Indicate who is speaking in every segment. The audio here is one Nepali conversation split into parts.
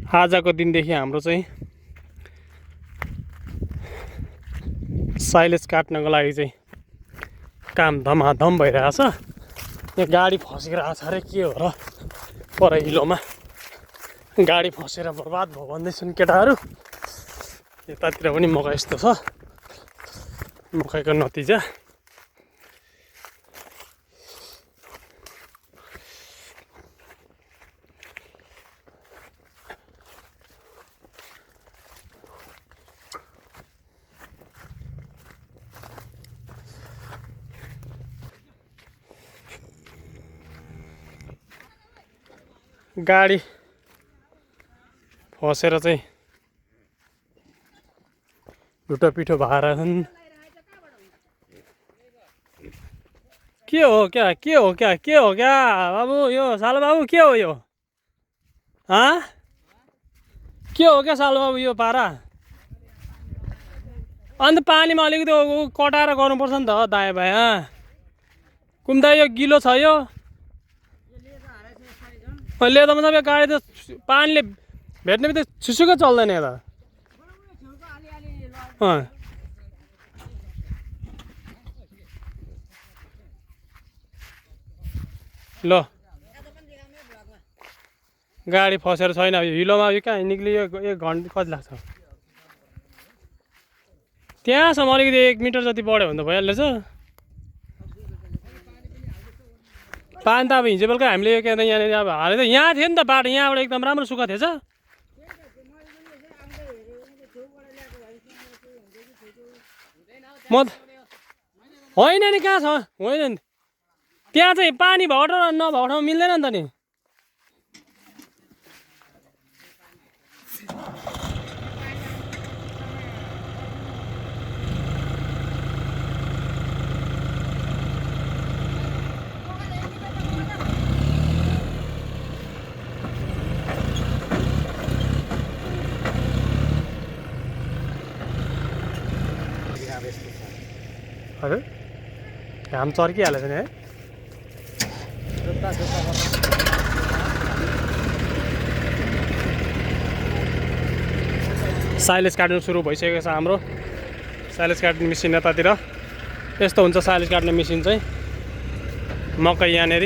Speaker 1: आजको दिनदेखि हाम्रो चाहिँ साइलेज काट्नको लागि चाहिँ काम धमाधम भइरहेछ। यहाँ गाडी फसिरहेछ अरे के हो र पर हिलोमा गाडी फसेर बर्बाद भयो भन्दैछन् केटाहरू। यतातिर पनि मकै यस्तो छ, मकैको नतिजा। गाडी फसेर चाहिँ ढुटो पिठो भएर छन्। के हो क्या बाबु, यो साल बाबु के हो यो? के हो क्या साल बाबु यो पारा? अन्त पानीमा अलिकति कटाएर गर्नुपर्छ नि त दायाँ बायाँ। कुम्दा यो गिलो छ यो लेदोमा सब गाडी त पानीले भेट्ने बित्तिकै छुसुकै चल्दैन यता। ल गाडी फसेर छैन हिलोमा। यो कहाँ निक्लियो? 1 घन्टा कति लाग्छ? त्यहाँसम्म अलिकति 1 मिटर जति बढ्यो भने त भइहाल्छ। पानी त अब हिजो बेलुका हामीले के अरे यहाँनिर अब हाले त यहाँ थियो नि त बाटो, यहाँबाट एकदम राम्रो सुक्खा थिएछ। म होइन नि कहाँ छ? होइन नि त्यहाँ चाहिँ पानी भएको ठाउँ नभएको ठाउँ मिल्दैन नि त नि। हजुर घाम चर्किहालेछ नि है। साइलेज काट्नु सुरु भइसकेको छ हाम्रो। साइलेज काट्ने मेसिन यतातिर यस्तो हुन्छ। साइलेज काट्ने मेसिन चाहिँ मकै यहाँनिर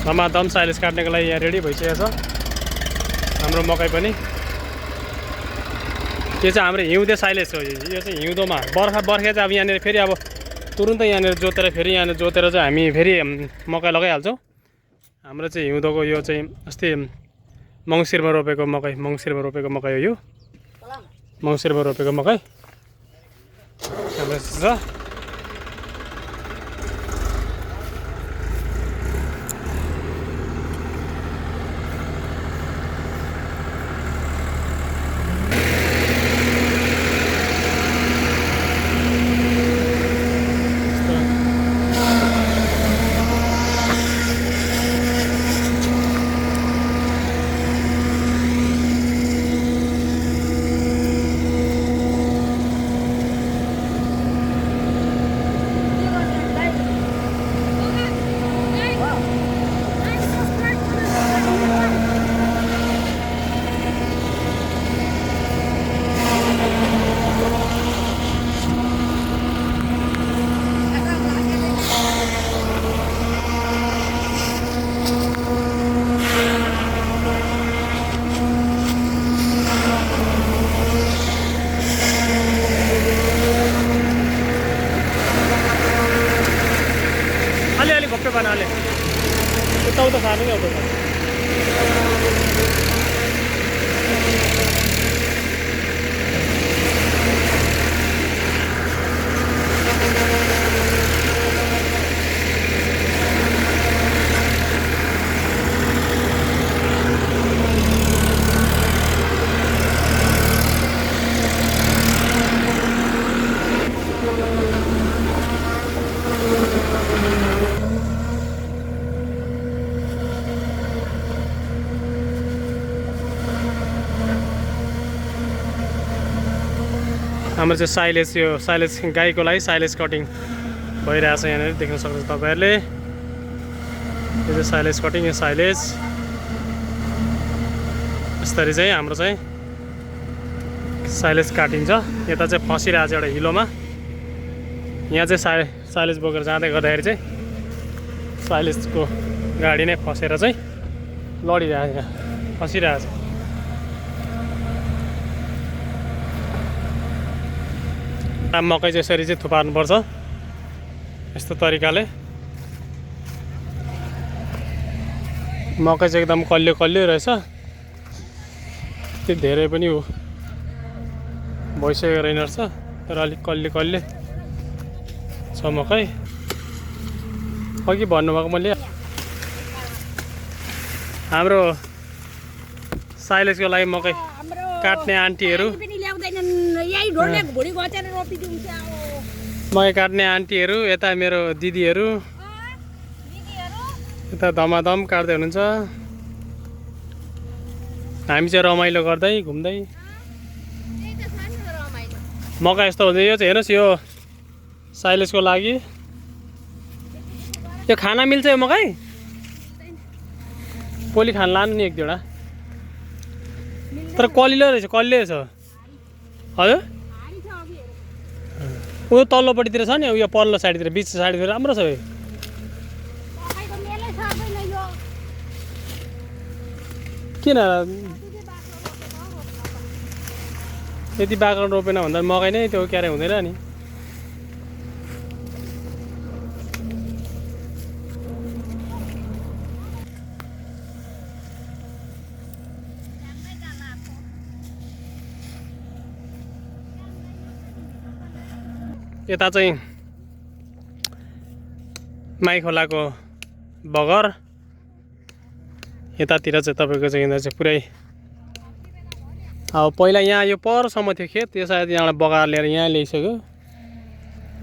Speaker 1: धमाधम साइलेज काट्नेको लागि यहाँ रेडी भइसकेको छ हाम्रो मकै पनि। यो चाहिँ हाम्रो हिउँदे साइलेज हो। यो चाहिँ हिउँदोमा बर्खे चाहिँ अब यहाँनिर फेरि अब तुरुन्तै यहाँनिर जोतेर फेरि यहाँनिर जोतेर चाहिँ हामी फेरि मकै लगाइहाल्छौँ। हाम्रो चाहिँ हिउँदोको यो चाहिँ अस्ति मङ्सिरमा रोपेको मकै हो। यो मङ्सिरमा रोपेको मकै हाम्रो छ। हाम्रो चाहिँ साइलेज यो साइलेज गाईको लागि साइलेज कटिङ भइरहेछ यहाँनिर देख्न सक्नुहुन्छ तपाईँहरूले यो चाहिँ साइलेज कटिङ यो साइलेज यसरी चाहिँ हाम्रो चाहिँ साइलेज काटिन्छ यता चाहिँ फसिरहेछ एउटा हिलोमा यहाँ चाहिँ साइलेज बोकेर जाँदै गर्दाखेरि चाहिँ साइलेजको गाडी नै फसेर चाहिँ लडिरहेछ यहाँ फसिरहेछ मकै चाहिँ यसरी चाहिँ थुपार्नुपर्छ यस्तो तरिकाले मकै चाहिँ एकदम कल्लियो कल्लियो रहेछ त्यति धेरै पनि हो भइसकेको रहेन रहेछ तर अलिक कल्ले कल्ले छ मकै अघि भन्नुभएको मैले हाम्रो साइलेजको लागि मकै काट्ने आन्टीहरू मकै काट्ने आन्टीहरू यता मेरो दिदीहरू यता धमाधम काट्दै हुनुहुन्छ हामी चाहिँ रमाइलो गर्दै घुम्दै मकै यस्तो हुन्छ यो चाहिँ हेर्नुहोस् यो साइलेजको लागि यो खाना मिल्छ यो मकै पोली खान लानु नि एक दुईवटा तर कलिलो रहेछ कलिलो छ हजुर उयो तल्लोपट्टितिर छ नि उयो पल्लो साइडतिर बिच साइडतिर राम्रो छ यो किन यति बाग्राउन्ड रोपेन भन्दा मकै नै त्यो क्यारे हुँदैन नि यता चाहिँ माई खोलाको बगर यतातिर चाहिँ तपाईँको चाहिँ यता चाहिँ पुरै अब पहिला यहाँ यो परसम्म थियो खेत त्यो सायद यहाँबाट बगाएर लिएर यहाँ ल्याइसक्यो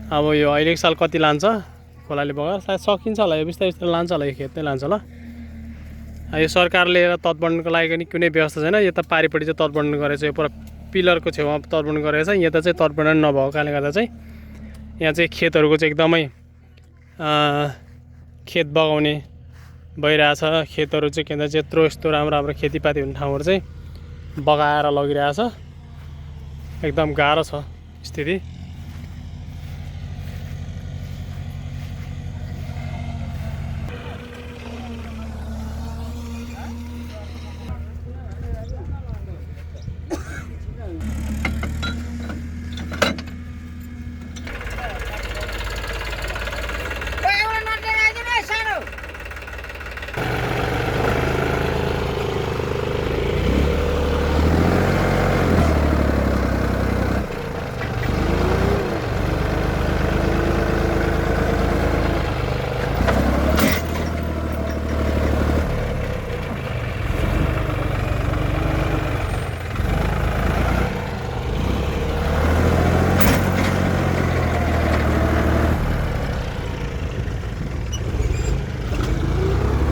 Speaker 1: अब यो अहिलेको साल कति लान्छ खोलाले बगाएर सायद सकिन्छ होला यो बिस्तारै बिस्तारै लान्छ होला यो खेत नै लान्छ होला यो सरकारले तटबन्धनको लागि पनि कुनै व्यवस्था छैन यता पारिपट्टि चाहिँ तटबन्धन गरेको छ यो पुरा पिलरको छेउमा तटबन्धन गरेको छ यता चाहिँ तटबन्धन नभएको कारणले गर्दा चाहिँ यहाँ चाहिँ खेतहरूको चाहिँ एकदमै खेत बगाउने भइरहेछ खेतहरू चाहिँ के भन्छ यत्रो यस्तो राम्रो राम्रो खेतीपाती हुने ठाउँहरू चाहिँ बगाएर लगिरहेछ एकदम गाह्रो छ स्थिति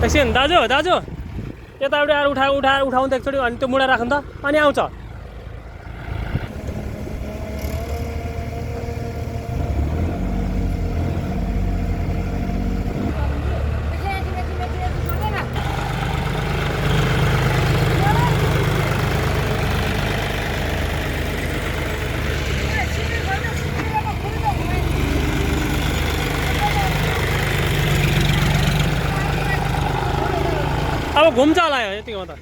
Speaker 1: एकछिन दाजु दाजु यतापट्टि आएर उठाउँदा एकचोटि अनि त्यो मुढा राख्नु त अनि आउँछ अब घुम्छ होला यतिकोमा त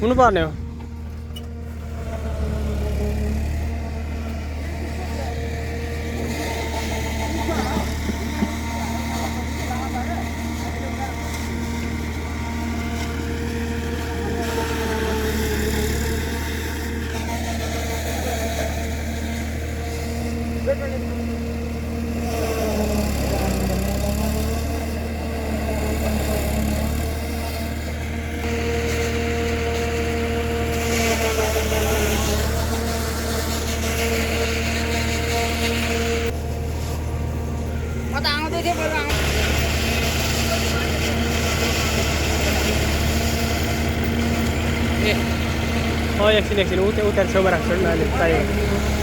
Speaker 1: हुनुपर्ने हो एकछिन उता छेउमा राख्छु नि अहिले चाहियो